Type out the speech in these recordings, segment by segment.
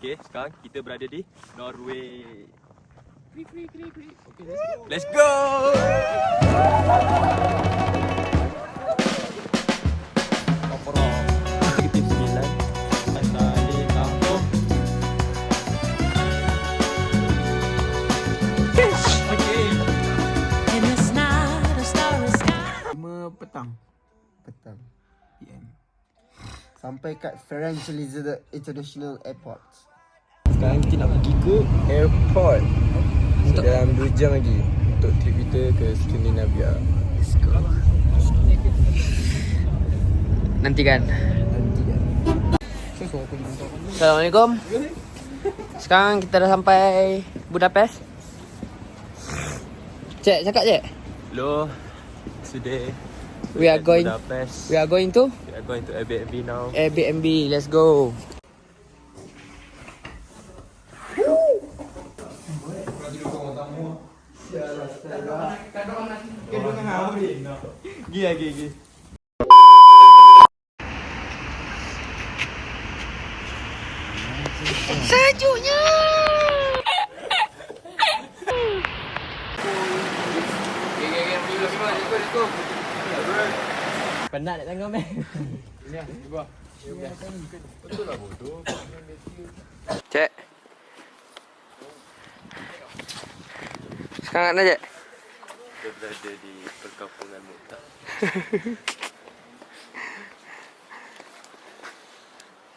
Okay, sekarang kita berada di Norway. Okay, let's go! Aktif 9 asal di kampung. Okay. 5 petang PM sampai kat Ferenc Elizabeth International Airport. Sekarang kita nak pergi ke airport dalam 2 jam lagi untuk trip kita ke Skandinavia. Let's go. Nantikan. Assalamualaikum. Sekarang kita dah sampai Budapest. Cik, cakap cik. Hello. Today We are going Budapest. We are going to Airbnb now. Airbnb. Let's go. Gigi. Sejuknya. Penat nak tengok meh. Ini cuba. Betul lah bodoh. Cik. Sekarang mana cik? Kita berada di perkampungan Muta.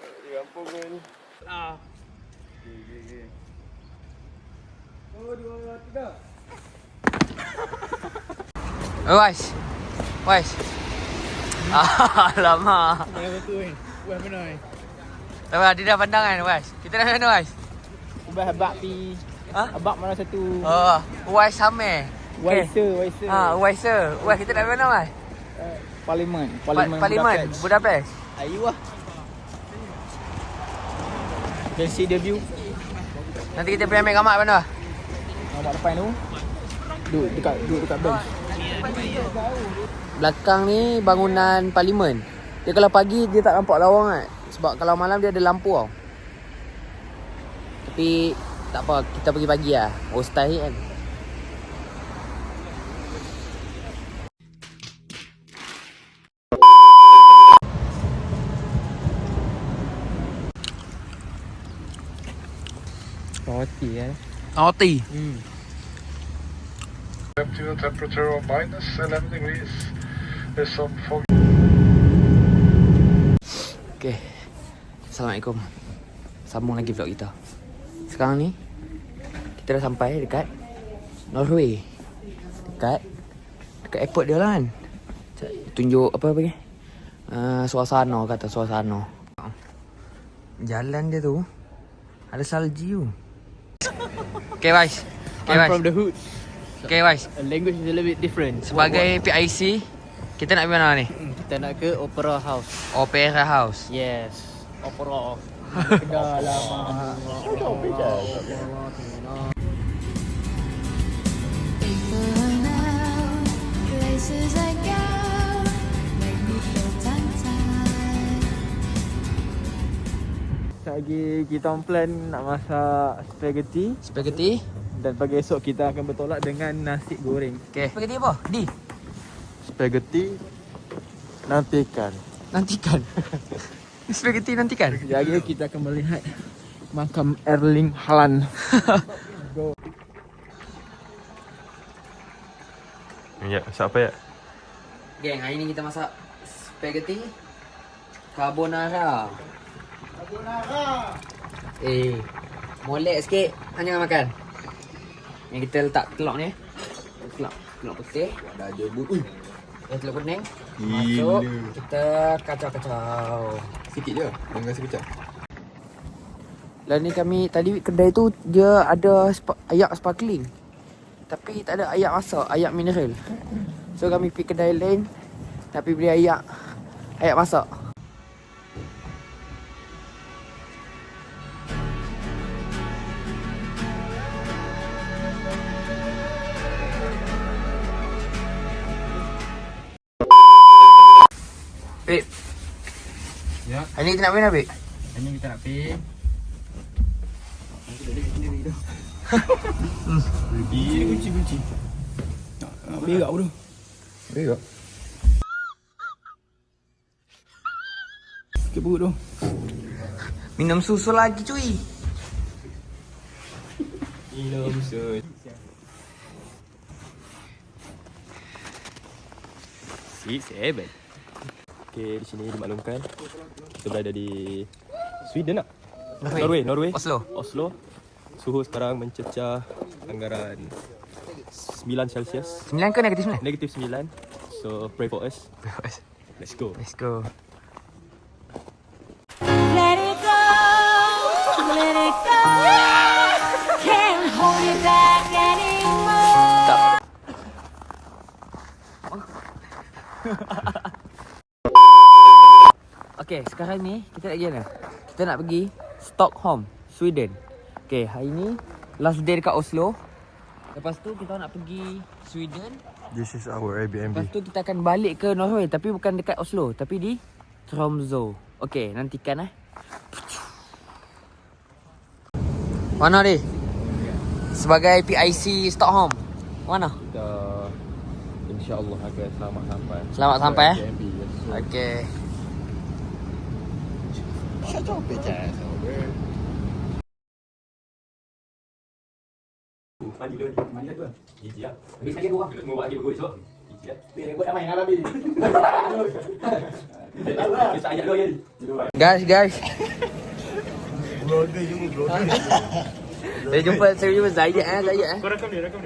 Di kampung kan. Gigi. Oh, 2, 3. Oh, Wais. Alamak. Buat mana ni? Lepas dia dah pandang kan Wais. Kita dah mana Wais? Ubah abak pi. Ha? Abak mana satu? Oh, Wais Same. Waiser. Waiser. Wais kita dah mana Wais? Parlimen Budapest. Ayu lah. You can see the view. Nanti kita pergi ambil gambar mana? Nampak depan tu. Duduk dekat bench. Belakang ni bangunan parlimen. Dia kalau pagi dia tak nampak lawang kan. Sebab kalau malam dia ada lampu tau. Tapi tak apa, kita pergi pagi lah. Hostel kan. Roti Roti. Up to a temperature of minus 11 degrees. There's some fog. Okay. Assalamualaikum. Sambung lagi vlog kita. Sekarang ni kita dah sampai dekat Norway. Dekat airport dia lah kan. Tunjuk apa ni? Suasana, kata suasana. Jalan dia tu ada salji tu. Okay guys. I'm from the hood. Okay guys. Language is a little bit different. Sebagai PIC, kita nak pergi mana ni? Kita nak ke Opera House. Opera House. Yes. Opera. Kedai lama. Places I go make me feel tongue-tied. Lagi kita on plan nak masak spaghetti dan pagi esok kita akan bertolak dengan nasi goreng. Okay. Spaghetti apa? Spaghetti nantikan. Spaghetti nantikan. Jadi kita akan melihat makam Erling Haaland. Ya, siapa ya? Geng, hari ni kita masak spaghetti carbonara. Molek sikit. Hanya makan. Yang kita letak telur ni. Telur putih. Ada jebut. Telur kuning. Masuk. Kita kacau-kacau. Sikit je. Jangan rasa kecap. Lah ni kami tadi kedai tu dia ada ayak sparkling. Tapi tak ada ayak masak, ayak mineral. So kami pergi kedai lain nak pergi beli ayak masak. Babe. Ya. Hari ni kita nak pergi mana, babe? Hari ni kita nak pergi Kunci. Berak bro. Berak. Sakit perut tu. Minum susu lagi cuy. Minum susu. 7. Okay, di sini dimaklumkan kita berada di Sweden tak? Norway. Oslo. Suhu sekarang mencecah anggaran 9 Celsius. 9 ke negatif 9? Negatif 9. So pray for us. Let's go. Let's go. Let it go, let it go. Can't hold it back anymore. Okay, sekarang ni kita nak pergi mana? Kita nak pergi Stockholm, Sweden. Okay, hari ni last day dekat Oslo. Lepas tu kita nak pergi Sweden. This is our Airbnb. Lepas tu kita akan balik ke Norway, tapi bukan dekat Oslo, tapi di Tromsø. Okay, nantikan Mana ni? Sebagai PIC Stockholm. Mana? Kita insya-Allah akan selamat sampai. Selamat sampai Airbnb. Yes, sir. Okay. Guys. Saya jumpa Zaid Zaid. Kau rakam dia. Aduh.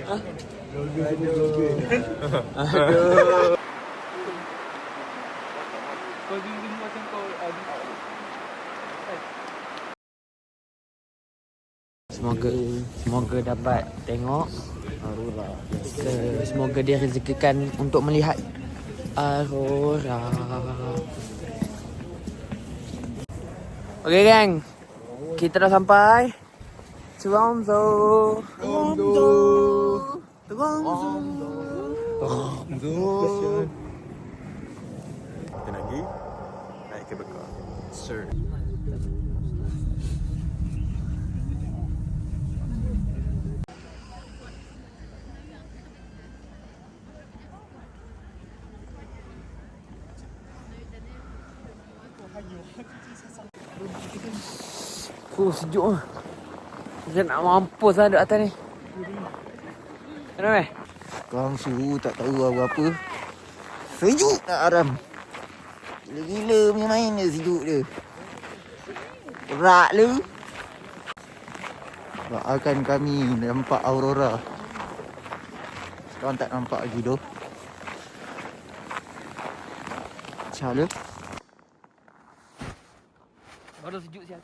Semoga dapat tengok Aurora. Semoga dia rezekikan untuk melihat Aurora. Okay gang, kita dah sampai Tromsø. Kita lagi naik ke bekal. Sir. Sejuk ah. Saya nak mampus lah duduk atas ni. Kenapa? Korang suhu tak tahu apa-apa. Sejuk nak haram. Gila-gila punya main dia sejuk dia. Berat lu. Doakan kami nampak Aurora. Sekarang tak nampak lagi doh. InsyaAllah. Baru sejuk siap.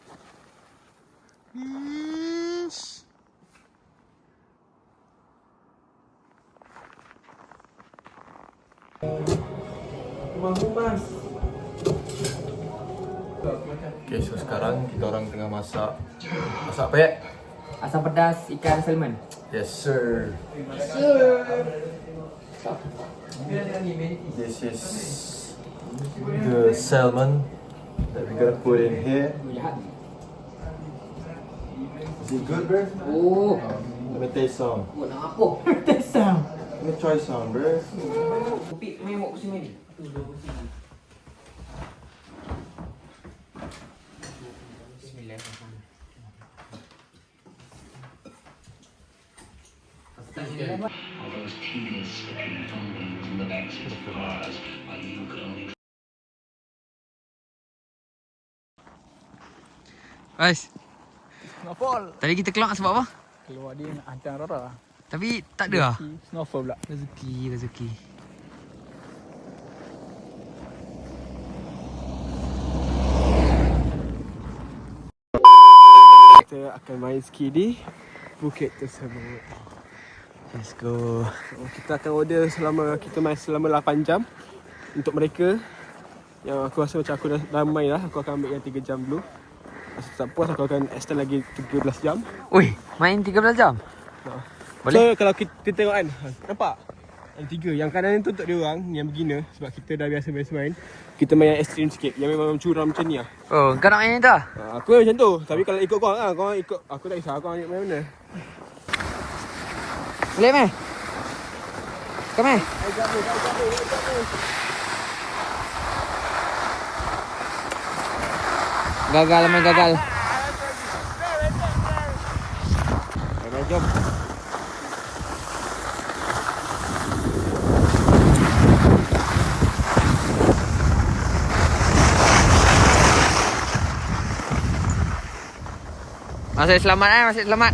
Okay, so sekarang kita orang tengah masak apa ya? Asam pedas ikan salmon. Yes sir. This is the salmon that we're gonna put in here. Is it good, bro? Oh, Let me taste some. nak apa? Tesam. Let me try some, bro. Kopi main buat pusing ni. Guys, Snowfall. tadi kita keluar sebab apa? Keluar dia nak hantar Aurora. Tapi tak ada lah. Snowfall pula. Rezeki. Kita akan main ski di bukit tersebut. Let's go. Kita akan order kita main selama 8 jam. Untuk mereka yang aku rasa macam aku dah main lah, aku akan ambil yang 3 jam dulu. Rasa tak puas aku akan extend lagi 13 jam. Ui, main 13 jam? Boleh? So kalau kita tengok kan, nampak? Yang 3, yang kanan tu untuk dia orang yang beginner. Sebab kita dah biasa main. Kita main yang ekstrim sikit, yang memang curam macam ni lah. Oh, kau nak main ni tak? Aku main macam tu. Tapi kalau ikut korang lah, korang ikut. Aku tak kisah korang main mana. Boleh meh? Come meh? Gagal meh, gagal. Jom. Masih selamat masih selamat.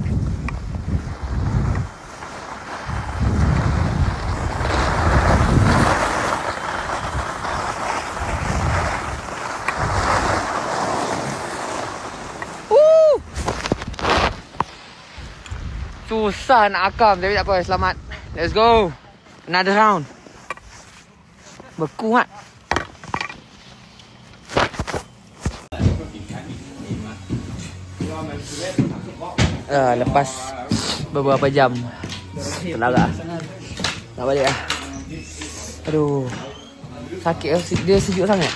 Susah nak akam tapi tak apa, selamat. Let's go. Another round. Berkuat. Lepas beberapa jam terlarak nak balik lah. Aduh, sakit lah, dia sejuk sangat.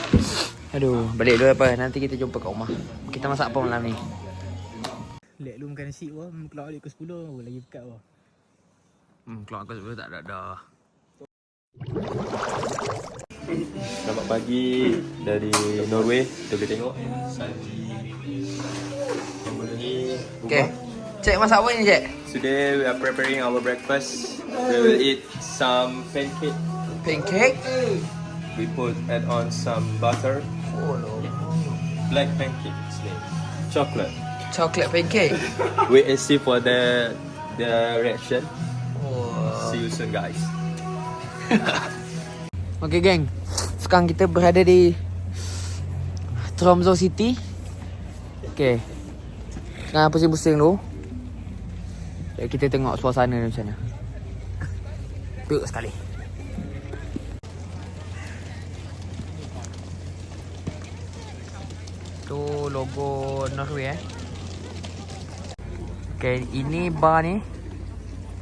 Aduh, balik dulu apa, nanti kita jumpa kat rumah. Kita masak apa malam ni? Lek lu makan nasi wah, keluar balik ke 10 lagi pekat wah. Keluar ke 10 tak ada dah. Selamat pagi dari Norway. Kita boleh tengok salji. Okay, cik masak apa ni cik? Today we are preparing our breakfast. We will eat some pancake. Pancake. We add on some butter. Black pancake. Chocolate. Chocolate pancake. Wait and see for the reaction. See you soon guys. Okay geng, sekarang kita berada di Tromsø City. Okay, sekarang pusing-pusing dulu. Kita tengok suasana macam mana. Teruk sekali. Tu logo Norway Okay, ini bar ni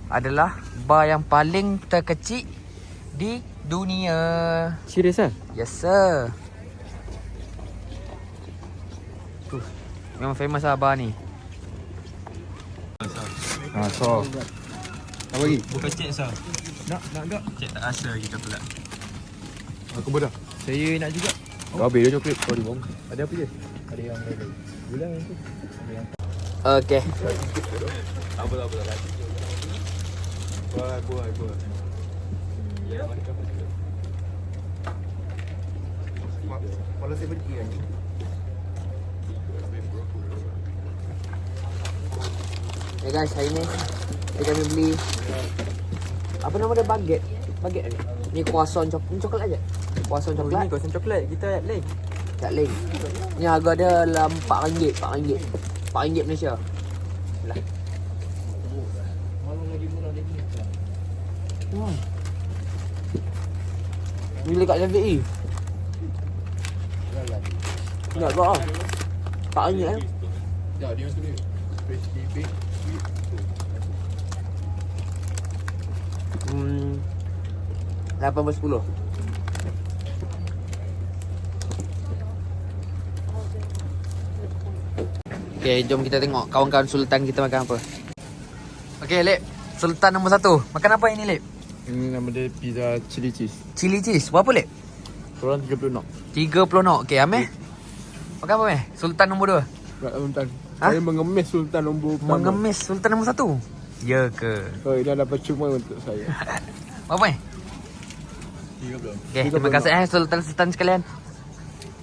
adalah bar yang paling terkecil di dunia. Serius lah? Yes sir. Memang famous lah bar ni. So apa lagi? Bukan cik sah. Nak tak? Cik tak rasa lagi coklat. Aku pun dah. Saya nak juga. Kau habis dah coklat. Kau dibuang. Ada apa je? Ada yang lain. Gula yang tu. Okay. Apa. Buat. Kalau saya pergi kan. Okay guys, hari ni kami beli apa nama dia, baget ni. Ni croissant coklat aja. Croissant coklat. Ni croissant coklat. Kita lain. Tak link. Ni harga dia dalam RM4. RM4 Malaysia. Lah. Beli kat JVE. Tak kau ah. RM4 eh. Ya, dia mesti ni. Big. 8/10. Okay, jom kita tengok kawan-kawan Sultan kita makan apa. Okay, Lip. Sultan nombor 1. Makan apa ini, Lip? Ini nama dia pizza chili cheese. Chili cheese. Berapa, Lip? Korang 30 nak. 30 nok. Okay, Ameh? Makan apa, Ameh? Sultan nombor 2. Sultan. Ha? Saya mengemis Sultan nombor pertama. Mengemis Sultan nombor 1. Ya ke? Oh, ini adalah percuma untuk saya. Berapa, Ameh? 30. Okay, terima kasih Sultan sekalian.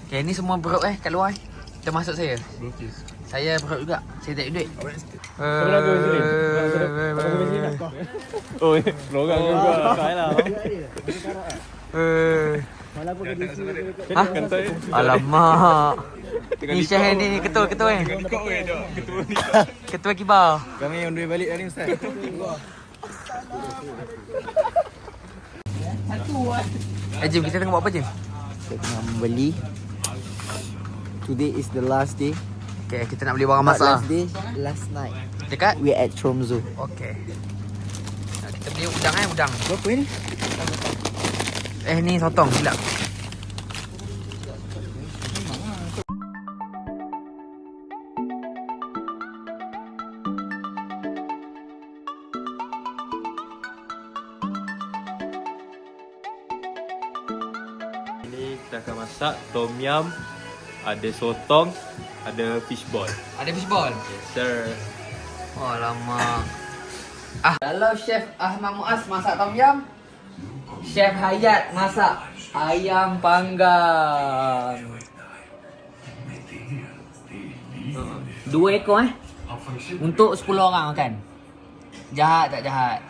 Okay, ni semua perut kat luar. Termasuk saya. Blokis. Saya perut juga. Saya tak ada duit. Siapa nak go sini? Oh, lorang juga. Salah. Ha? Alamak. Ni Syah ni ketua ni. Ketua kibar. Kami on the way balik hari ni Ustaz. Jom kita tengok buat apa, Jim? Kita tengah membeli. Today is the last day. Okay, kita nak beli barang Not masak. last day, last night. Dekat? We at Tromsø. Okay. Kita beli udang udang. Berapa ni? Ni sotong, silap. ni kita akan masak tom yum, ada sotong, ada fishball. Ada fishball. Yes sir. Oh lama. Kalau Chef Ahmad Muaz masak tom yum, Chef Hayat masak ayam panggang. 2 ekor Untuk 10 orang makan. Jahat tak jahat?